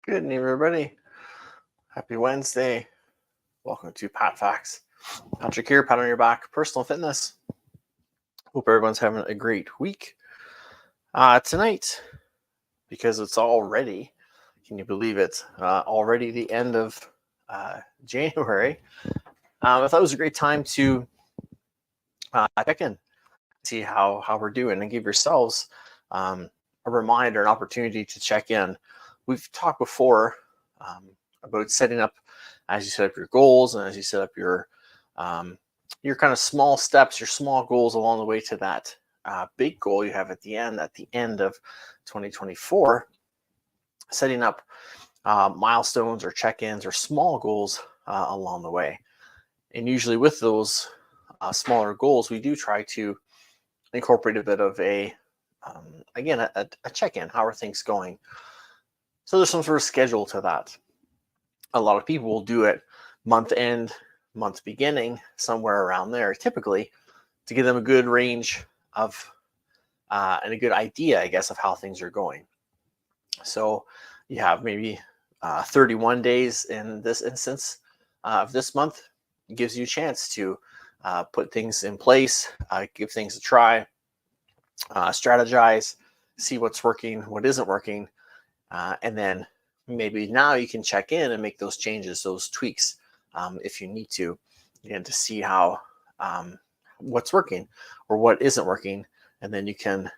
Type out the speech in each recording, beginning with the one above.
Good evening, everybody. Happy Wednesday. Welcome to PatFacts. Patrick here, pat on your back, personal fitness. Hope everyone's having a great week. Tonight, because it's already, can you believe it, already the end of January, I thought it was a great time to check in, see how we're doing, and give yourselves a reminder, an opportunity to check in. We've talked before about setting up, as you set up your goals and as you set up your kind of small steps, your small goals along the way to that big goal you have at the end of 2024, setting up milestones or check-ins or small goals along the way. And usually with those smaller goals, we do try to incorporate a bit of a check-in. How are things going? So there's some sort of schedule to that. A lot of people will do it month end, month beginning, somewhere around there, typically, to give them a good range of and a good idea, I guess, of how things are going. So you have maybe 31 days in this instance of this month. It gives you a chance to put things in place, give things a try, strategize, see what's working, what isn't working, and then maybe now you can check in and make those changes, those tweaks, if you need to, again, to see how what's working or what isn't working, and then you can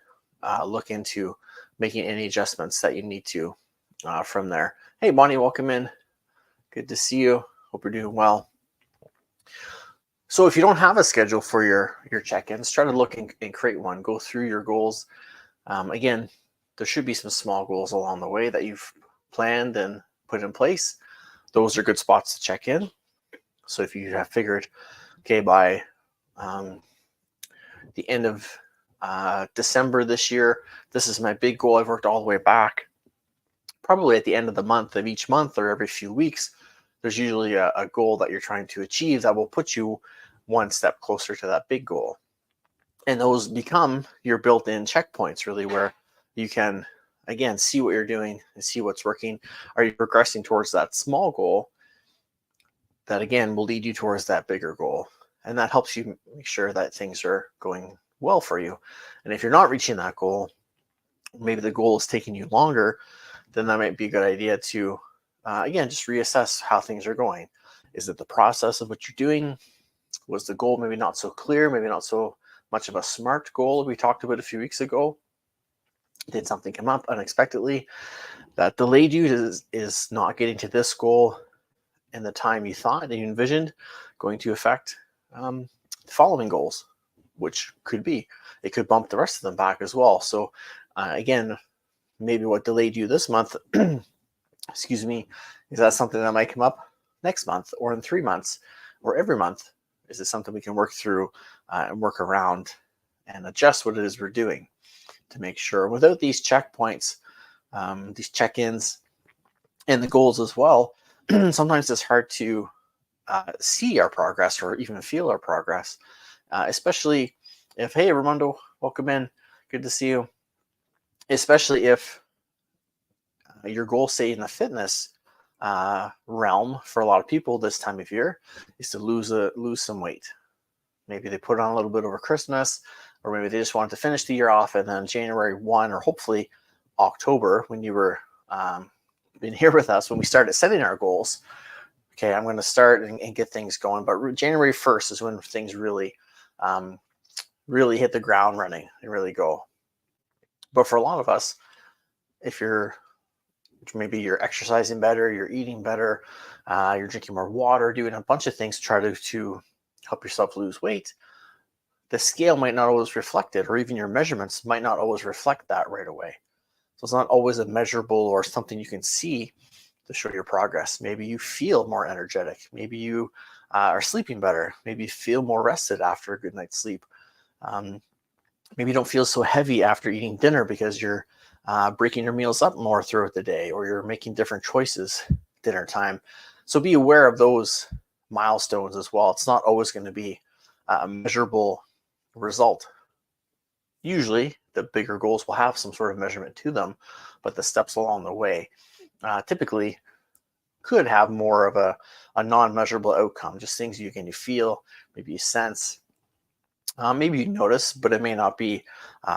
look into making any adjustments that you need to from there. Hey, Bonnie, welcome in. Good to see you. Hope you're doing well. So if you don't have a schedule for your check-ins, try to look and create one. Go through your goals. Again, there should be some small goals along the way that you've planned and put in place. Those are good spots to check in. So if you have figured, okay, by the end of December this year, this is my big goal. I've worked all the way back. Probably at the end of the month of each month or every few weeks, there's usually a goal that you're trying to achieve that will put you one step closer to that big goal. And those become your built-in checkpoints, really, where you can, again, see what you're doing and see what's working. Are you progressing towards that small goal that, again, will lead you towards that bigger goal? And that helps you make sure that things are going well for you. And if you're not reaching that goal, maybe the goal is taking you longer, then that might be a good idea to, again, just reassess how things are going. Is it the process of what you're doing? Was the goal maybe not so clear, maybe not so much of a SMART goal we talked about a few weeks ago? Did something come up unexpectedly that delayed you? Is not getting to this goal in the time you thought and you envisioned going to affect the following goals, which could be, it could bump the rest of them back as well. So again, maybe what delayed you this month, excuse me, is that something that might come up next month or in 3 months or every month? Is it something we can work through and work around and adjust what it is we're doing to make sure without these checkpoints, these check-ins and the goals as well, sometimes it's hard to see our progress or even feel our progress, especially if, hey, Ramondo, welcome in. Good to see you. Especially if your goal, say in the fitness realm, for a lot of people this time of year, is to lose some weight. Maybe they put on a little bit over Christmas, or maybe they just wanted to finish the year off, and then January 1 or hopefully October, when you were been here with us, when we started setting our goals, okay, I'm going to start and get things going. But January 1st is when things really hit the ground running and really go. But for a lot of us, if maybe you're exercising better, you're eating better, you're drinking more water, doing a bunch of things to try to help yourself lose weight, the scale might not always reflect it, or even your measurements might not always reflect that right away. So it's not always a measurable or something you can see to show your progress. Maybe you feel more energetic. Maybe you are sleeping better. Maybe you feel more rested after a good night's sleep. Maybe you don't feel so heavy after eating dinner because you're breaking your meals up more throughout the day, or you're making different choices dinner time. So be aware of those milestones as well. It's not always going to be a measurable result. Usually the bigger goals will have some sort of measurement to them, but the steps along the way typically could have more of a non-measurable outcome, just things you can feel, maybe you sense, maybe you notice, but it may not be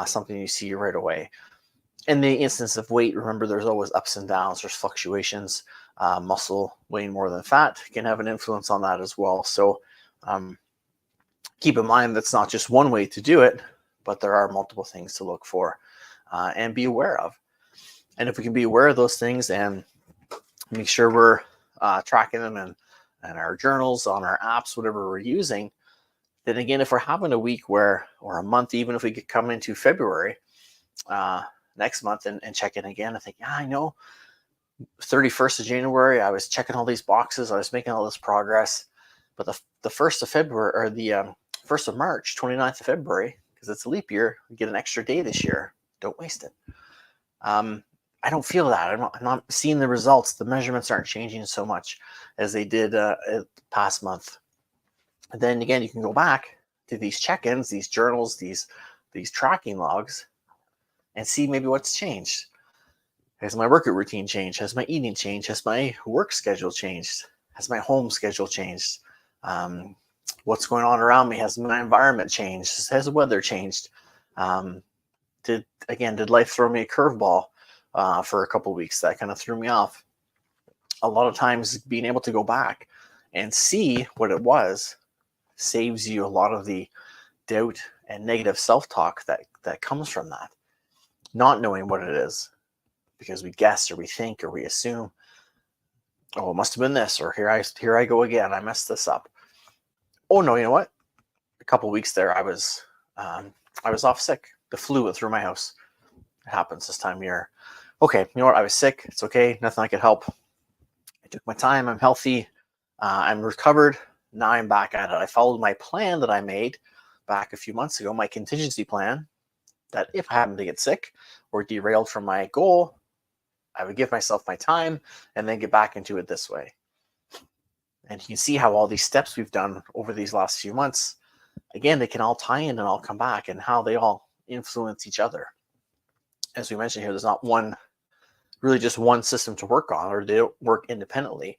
something you see right away. In the instance of weight, remember there's always ups and downs, there's fluctuations. Muscle weighing more than fat can have an influence on that as well. So um, keep in mind that's not just one way to do it, but there are multiple things to look for and be aware of. And if we can be aware of those things and make sure we're tracking them in our journals, on our apps, whatever we're using, then again, if we're having a week where, or a month, even if we could come into February next month and check in again, I think, yeah, I know 31st of January, I was checking all these boxes, I was making all this progress, but the 1st of February, or the 1st of March, 29th of February, because it's a leap year, we get an extra day this year. Don't waste it. I don't feel that. I'm not seeing the results. The measurements aren't changing so much as they did past month. And then again, you can go back to these check-ins, these journals, these tracking logs, and see maybe what's changed. Has my workout routine changed? Has my eating changed? Has my work schedule changed? Has my home schedule changed? What's going on around me? Has my environment changed? Has the weather changed? Did life throw me a curveball for a couple of weeks that kind of threw me off? A lot of times being able to go back and see what it was saves you a lot of the doubt and negative self-talk that comes from that. Not knowing what it is, because we guess or we think or we assume, oh, it must have been this, or here I go again, I messed this up. Oh no, you know what? A couple of weeks there, I was off sick. The flu went through my house. It happens this time of year. Okay, you know what? I was sick. It's okay. Nothing I could help. I took my time. I'm healthy. I'm recovered. Now I'm back at it. I followed my plan that I made back a few months ago, my contingency plan, that if I happened to get sick or derailed from my goal, I would give myself my time and then get back into it this way. And you can see how all these steps we've done over these last few months, again, they can all tie in and all come back, and how they all influence each other. As we mentioned here, there's not really just one system to work on, or they don't work independently.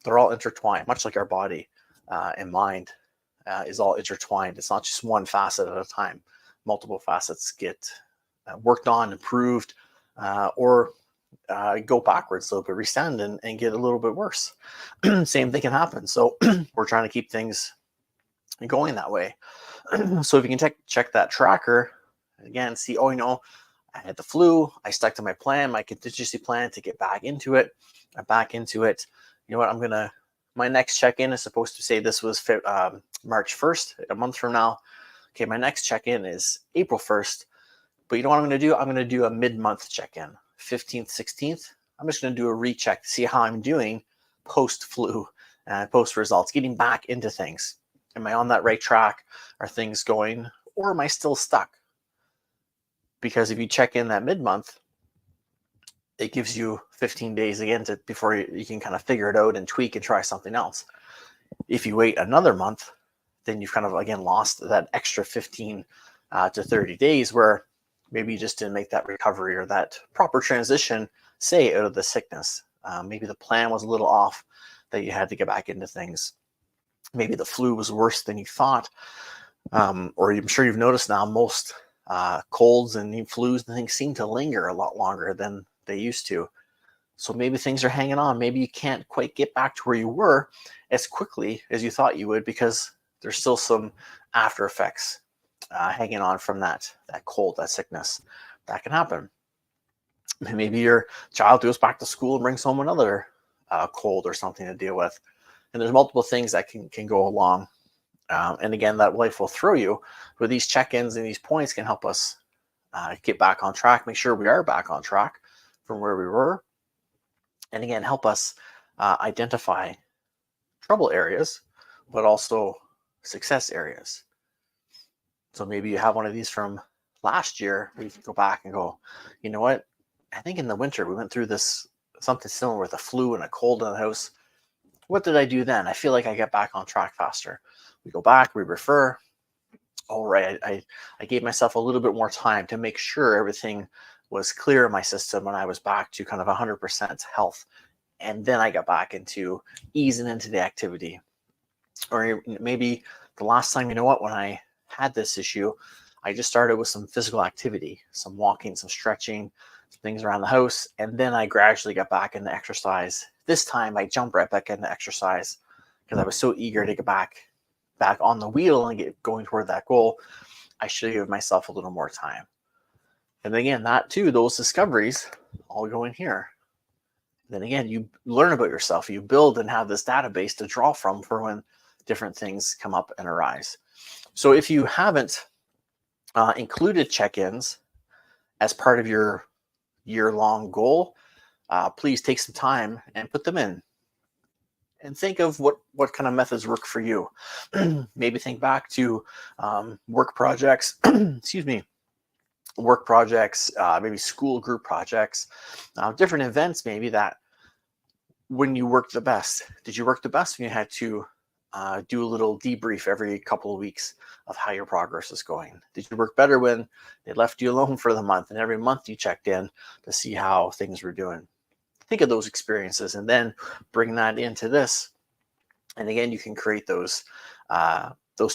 They're all intertwined, much like our body and mind is all intertwined. It's not just one facet at a time. Multiple facets get worked on, improved, or go backwards a little bit, restand and get a little bit worse. Same thing can happen. So we're trying to keep things going that way. So if you can check that tracker, again, see, oh, I had the flu, I stuck to my plan, my contingency plan to get back into it. I'm back into it. You know what, my next check-in is supposed to say this was March 1st, a month from now. Okay, my next check-in is April 1st. But you know what I'm going to do? I'm going to do a mid-month check-in, 15th, 16th. I'm just going to do a recheck to see how I'm doing post-flu and post-results, getting back into things. Am I on that right track? Are things going, or am I still stuck? Because if you check in that mid-month, it gives you 15 days again before you can kind of figure it out and tweak and try something else. If you wait another month, then you've kind of, again, lost that extra 15 to 30 days where maybe you just didn't make that recovery or that proper transition, say, out of the sickness. Maybe the plan was a little off, that you had to get back into things. Maybe the flu was worse than you thought. Or I'm sure you've noticed now most colds and flus and things seem to linger a lot longer than they used to. So maybe things are hanging on. Maybe you can't quite get back to where you were as quickly as you thought you would, because there's still some after effects hanging on from that cold, that sickness. That can happen. Maybe your child goes back to school and brings home another cold or something to deal with. And there's multiple things that can go along. And again, that life will throw you, but these check-ins and these points can help us get back on track, make sure we are back on track from where we were. And again, help us identify trouble areas, but also success areas. So maybe you have one of these from last year, where you can go back and go, you know what? I think in the winter we went through this, something similar with a flu and a cold in the house. What did I do then? I feel like I get back on track faster. We go back, we refer. All right, I gave myself a little bit more time to make sure everything was clear in my system when I was back to kind of 100% health. And then I got back into easing into the activity. Or maybe the last time, when I had this issue, I just started with some physical activity, some walking, some stretching, some things around the house. And then I gradually got back into exercise. This time I jumped right back into exercise because I was so eager to get back on the wheel and get going toward that goal. I should give myself a little more time. And again, those discoveries all go in here. Then again, you learn about yourself. You build and have this database to draw from for when different things come up and arise. So if you haven't included check-ins as part of your year-long goal, please take some time and put them in. And think of what kind of methods work for you. Maybe think back to work projects, excuse me, work projects, maybe school group projects, different events maybe that when you worked the best. Did you work the best when you had to do a little debrief every couple of weeks of how your progress is going? Did you work better when they left you alone for the month and every month you checked in to see how things were doing? Think of those experiences and then bring that into this. And again, you can create those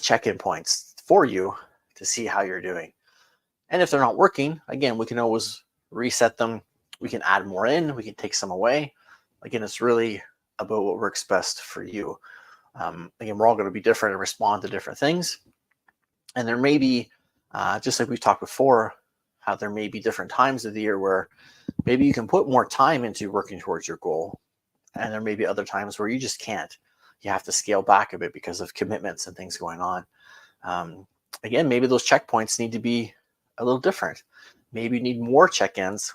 check-in points for you to see how you're doing. And if they're not working, again, we can always reset them. We can add more in. We can take some away. Again, it's really about what works best for you. Again, we're all going to be different and respond to different things. And there may be, just like we've talked before, how there may be different times of the year where maybe you can put more time into working towards your goal. And there may be other times where you just can't. You have to scale back a bit because of commitments and things going on. Again, maybe those checkpoints need to be a little different. Maybe you need more check-ins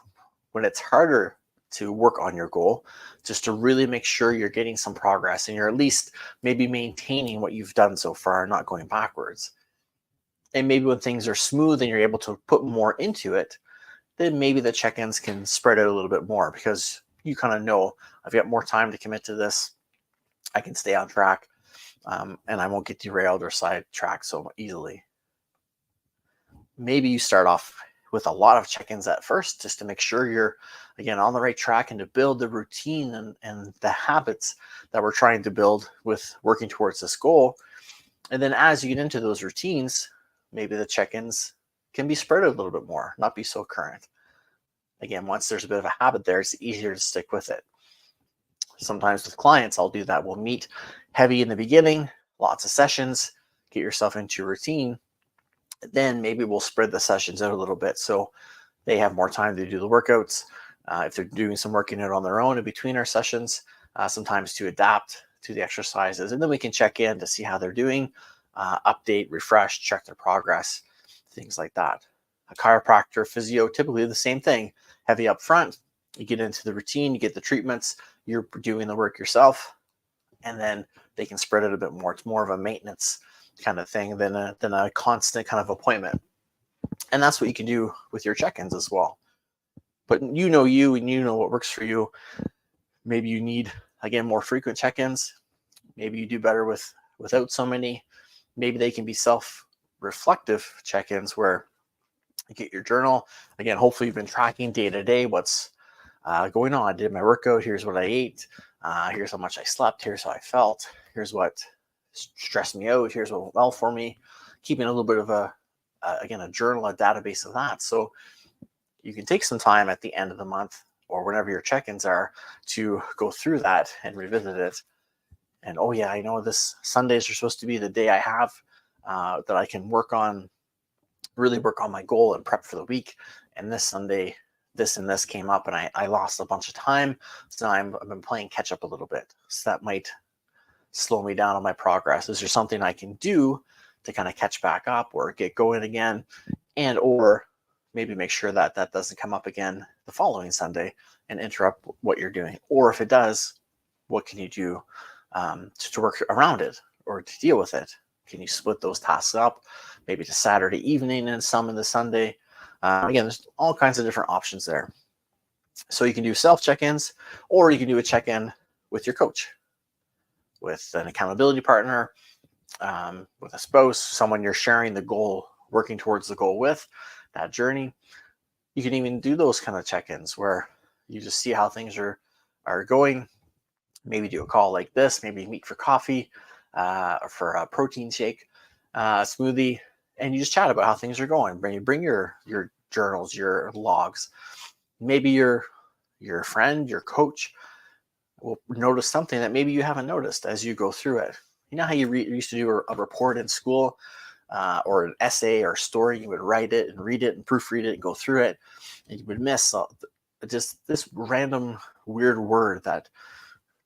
when it's harder to work on your goal, just to really make sure you're getting some progress and you're at least maybe maintaining what you've done so far, not going backwards. And maybe when things are smooth and you're able to put more into it, then maybe the check-ins can spread out a little bit more because you kind of know, I've got more time to commit to this. I can stay on track and I won't get derailed or sidetracked so easily. Maybe you start off with a lot of check-ins at first just to make sure you're, again, on the right track and to build the routine and the habits that we're trying to build with working towards this goal. And then as you get into those routines, maybe the check-ins can be spread out a little bit more, not be so current. Again, once there's a bit of a habit there, it's easier to stick with it. Sometimes with clients, I'll do that. We'll meet heavy in the beginning, lots of sessions, get yourself into your routine. Then maybe we'll spread the sessions out a little bit so they have more time to do the workouts. If they're doing some working out on their own in between our sessions, sometimes to adapt to the exercises. And then we can check in to see how they're doing, update, refresh, check their progress, things like that. A chiropractor, physio, typically the same thing. Heavy up front, you get into the routine, you get the treatments, you're doing the work yourself, and then they can spread it a bit more. It's more of a maintenance kind of thing than a constant kind of appointment. And that's what you can do with your check-ins as well. But you and you know what works for you. Maybe you need, again, more frequent check-ins. Maybe you do better without so many. Maybe they can be self-reflective check-ins where you get your journal. Again, hopefully you've been tracking day to day what's going on. I did my workout. Here's what I ate. Here's how much I slept. Here's how I felt. Here's what stressed me out. Here's what went well for me. Keeping a little bit of a journal, a database of that. So you can take some time at the end of the month or whenever your check-ins are to go through that and revisit it. And, oh yeah, I know this Sundays are supposed to be the day I have that I can really work on my goal and prep for the week. And this Sunday, this and this came up and I lost a bunch of time. So I've been playing catch up a little bit. So that might slow me down on my progress. Is there something I can do to kind of catch back up or get going again, and or maybe make sure that that doesn't come up again the following Sunday and interrupt what you're doing? Or if it does, what can you do to work around it or to deal with it? Can you split those tasks up, maybe to Saturday evening and some in the Sunday? Again, there's all kinds of different options there. So you can do self check-ins, or you can do a check-in with your coach, with an accountability partner, with a spouse, someone you're sharing the goal, working towards the goal with, that journey. You can even do those kind of check-ins where you just see how things are going. Maybe do a call like this, maybe meet for coffee, or for a protein shake, smoothie, and you just chat about how things are going. Bring your journals, your logs. Maybe your friend, your coach will notice something that maybe you haven't noticed as you go through it. You know how you used to do a report in school, or an essay or a story? You would write it and read it and proofread it and go through it, and you would miss just this random weird word that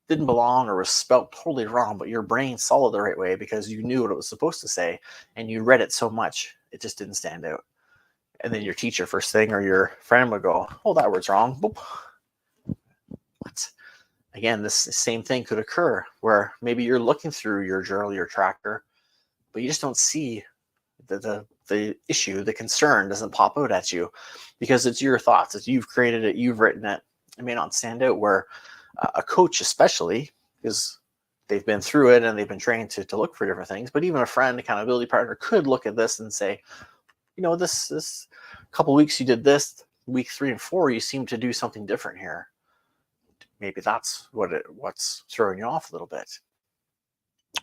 didn't belong or was spelt totally wrong, but your brain saw it the right way because you knew what it was supposed to say, and you read it so much it just didn't stand out. And then your teacher first thing or your friend would go, "Oh, that word's wrong." Boop. What? Again, this same thing could occur where maybe you're looking through your journal, your tracker, but you just don't see the issue, the concern doesn't pop out at you because it's your thoughts. It's you've created it, you've written it. It may not stand out where a coach, especially, because they've been through it and they've been trained to look for different things. But even a friend, accountability partner, could look at this and say, this couple weeks you did this, week 3 and 4 you seem to do something different here. Maybe that's what's throwing you off a little bit.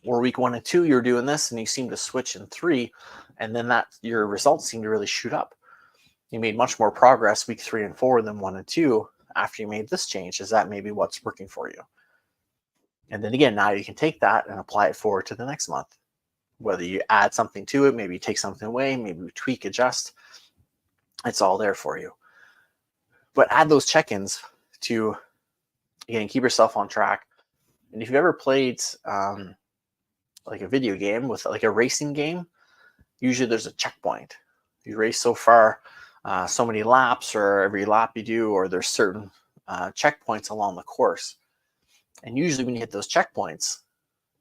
Or week 1 and 2 you're doing this and you seem to switch in 3, and then that your results seem to really shoot up. You made much more progress week 3 and 4 than 1 and 2 after you made this change. Is that maybe what's working for you? And then again, now you can take that and apply it forward to the next month. Whether you add something to it, maybe you take something away, maybe you tweak, adjust, it's all there for you. But add those check-ins to, again, keep yourself on track. And if you've ever played like a video game with like a racing game, usually there's a checkpoint. You race so far, so many laps, or every lap you do, or there's certain checkpoints along the course. And usually when you hit those checkpoints,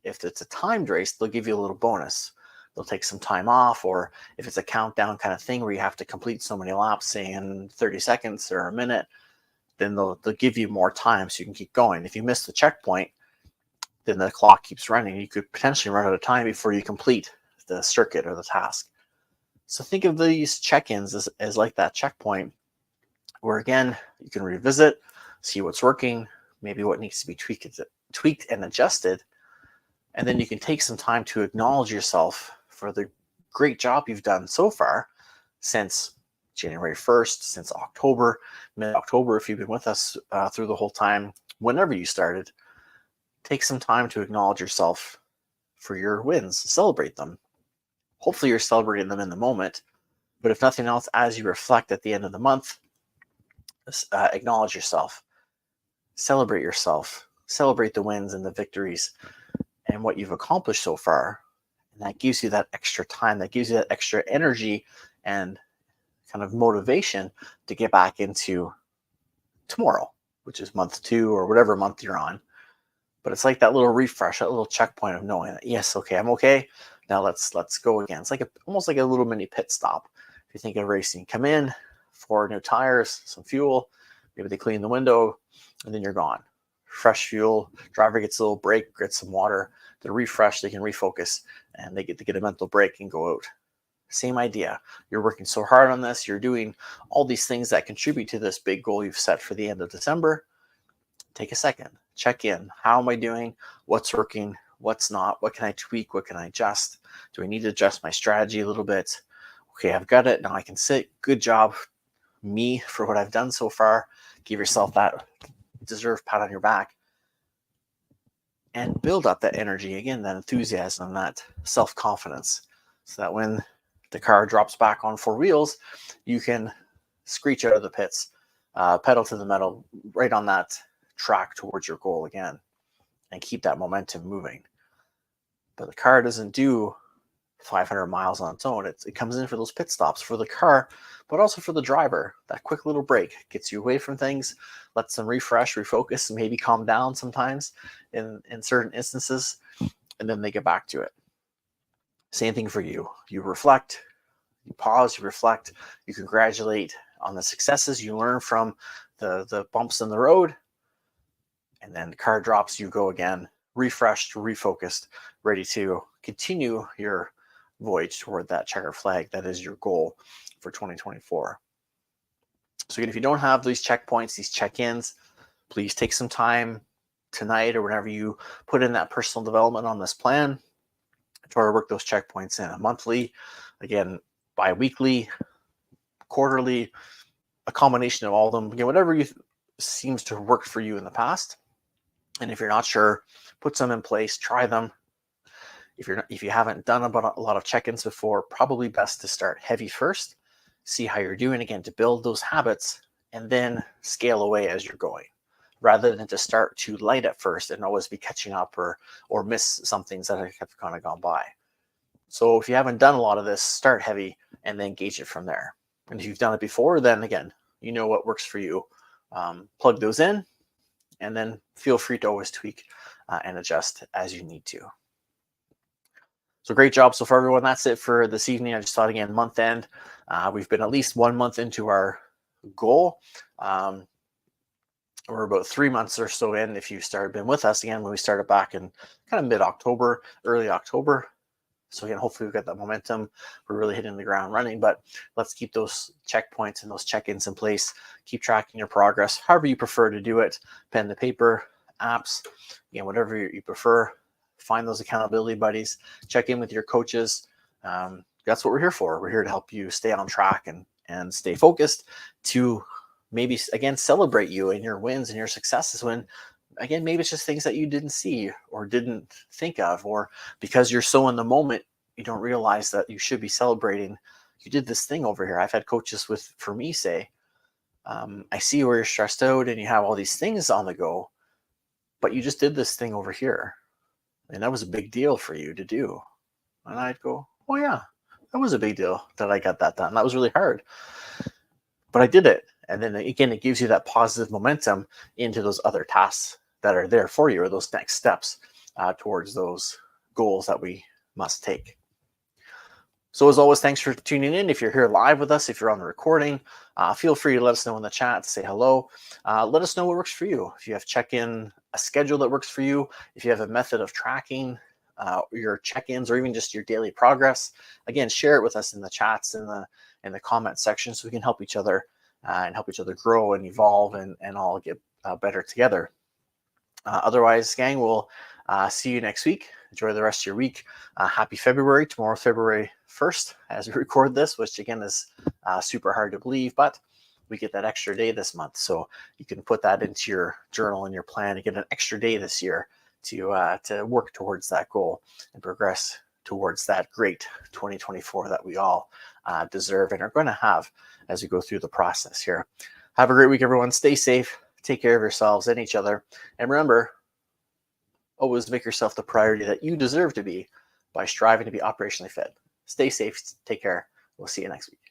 if it's a timed race, they'll give you a little bonus. They'll take some time off, or if it's a countdown kind of thing where you have to complete so many laps, say in 30 seconds or a minute, then they'll give you more time so you can keep going. If you miss the checkpoint, then the clock keeps running. You could potentially run out of time before you complete the circuit or the task. So think of these check-ins as like that checkpoint where, again, you can revisit, see what's working, maybe what needs to be tweaked and adjusted. And then you can take some time to acknowledge yourself for the great job you've done so far since January 1st, since October, mid-October, if you've been with us through the whole time, whenever you started. Take some time to acknowledge yourself for your wins, celebrate them. Hopefully you're celebrating them in the moment, but if nothing else, as you reflect at the end of the month, acknowledge yourself, celebrate yourself, celebrate the wins and the victories and what you've accomplished so far. And that gives you that extra time, that gives you that extra energy and kind of motivation to get back into tomorrow, which is month 2 or whatever month you're on. But it's like that little refresh, that little checkpoint of knowing that, yes, okay, I'm okay. Now let's go again. It's like almost like a little mini pit stop. If you think of racing, come in, 4 new tires, some fuel, maybe they clean the window, and then you're gone. Fresh fuel, driver gets a little break, gets some water, to refresh, they can refocus, and they get to get a mental break and go out. Same idea. You're working so hard on this, you're doing all these things that contribute to this big goal you've set for the end of December. Take a second, check in. How am I doing? What's working? What's not? What can I tweak? What can I adjust? Do I need to adjust my strategy a little bit? Okay, I've got it. Now I can sit. Good job, me, for what I've done so far. Give yourself that deserved pat on your back. And build up that energy, again, that enthusiasm, that self-confidence, so that when the car drops back on 4 wheels, you can screech out of the pits, pedal to the metal, right on that track towards your goal again, and keep that momentum moving. But the car doesn't do 500 miles on its own. It comes in for those pit stops for the car, but also for the driver. That quick little break gets you away from things, lets them refresh, refocus, and maybe calm down sometimes in certain instances, and then they get back to it. Same thing for you. You reflect, you pause, you reflect, you congratulate on the successes, you learn from the bumps in the road, and then the car drops, you go again, refreshed, refocused, ready to continue your voyage toward that checker flag that is your goal for 2024. So again, if you don't have these checkpoints, these check-ins, please take some time tonight or whenever you put in that personal development on this plan, try to work those checkpoints in monthly, again, bi-weekly, quarterly, a combination of all of them, again, whatever seems to have worked for you in the past. And if you're not sure, put some in place, try them. If you haven't done a lot of check-ins before, probably best to start heavy first, see how you're doing, again, to build those habits, and then scale away as you're going, rather than to start too light at first and always be catching up or miss some things that have kind of gone by. So if you haven't done a lot of this, start heavy and then gauge it from there. And if you've done it before, then again, you know what works for you. Plug those in, and then feel free to always tweak and adjust as you need to. So great job so far, everyone. That's it for this evening. I just thought, again, month end. We've been at least 1 month into our goal. We're about 3 months or so in if you been with us again when we started back in kind of mid-October, early October. So again, hopefully we've got that momentum. We're really hitting the ground running, but let's keep those checkpoints and those check-ins in place. Keep tracking your progress, however you prefer to do it, pen to paper, apps, again, whatever you prefer. Find those accountability buddies, check in with your coaches. That's what we're here for. We're here to help you stay on track and stay focused, to maybe, again, celebrate you and your wins and your successes when, again, maybe it's just things that you didn't see or didn't think of, or because you're so in the moment, you don't realize that you should be celebrating. You did this thing over here. I've had coaches for me say, I see where you're stressed out and you have all these things on the go, but you just did this thing over here. And that was a big deal for you to do. And I'd go, oh yeah, that was a big deal that I got that done. That was really hard, but I did it. And then again, it gives you that positive momentum into those other tasks that are there for you, or those next steps towards those goals that we must take. So as always, thanks for tuning in. If you're here live with us, if you're on the recording, feel free to let us know in the chat, say hello. Let us know what works for you. If you have a schedule that works for you, if you have a method of tracking your check-ins or even just your daily progress, again, share it with us in the chats in the comment section so we can help each other and help each other grow and evolve and all get better together. Otherwise, gang, we'll see you next week. Enjoy the rest of your week. Happy February. Tomorrow, February 1st, as we record this, which again is super hard to believe, but we get that extra day this month. So you can put that into your journal and your plan to get an extra day this year to work towards that goal and progress towards that great 2024 that we all deserve and are going to have as we go through the process here. Have a great week, everyone. Stay safe. Take care of yourselves and each other. And remember, always make yourself the priority that you deserve to be by striving to be operationally fit. Stay safe. Take care. We'll see you next week.